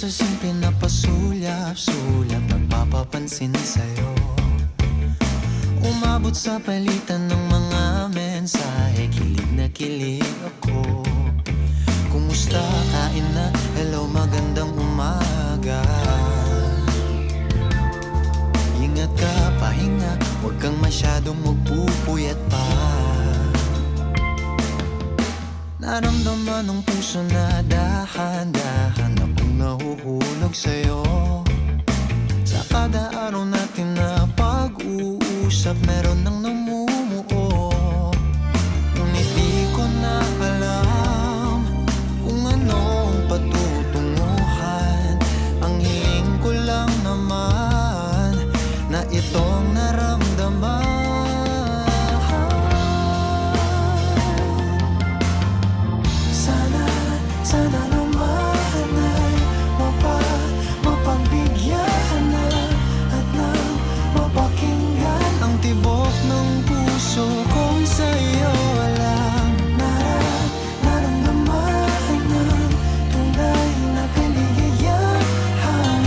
sa simple na pasulyap-sulyap, nagpapapansin sa'yo. Umabot sa palitan ng mga mensahe, kilig na kilig ako. Kumusta, kain na, hello, magandang umaga. Ingat ka, pahinga, huwag kang masyadong magpupuyat pa. Naramdaman ng puso na dahan-dahan akong nahuhulog sa'yo. Sa kada araw natin na pag-uusap, meron nang namumuo. Ngunit di ko na alam kung anong patutunguhan. Ang hiling ko lang naman na itong naramdaman. Sana naman ay mapagbigyan na at nang mapakinggan ang tibok ng puso kong sa'yo lang naramdaman ng tunay na kaligayahan.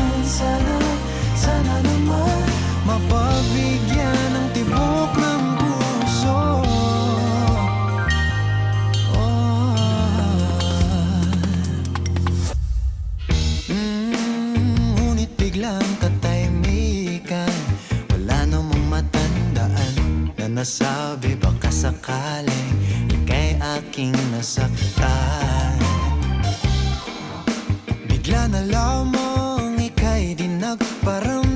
Sana naman mapagbigyan ang tibok ng puso. Ngunit biglang katahimikan, wala namang matandaan na nasabi baka sakaling ika'y aking nasaktan. Bigla na lamang ika'y di nagparamdam.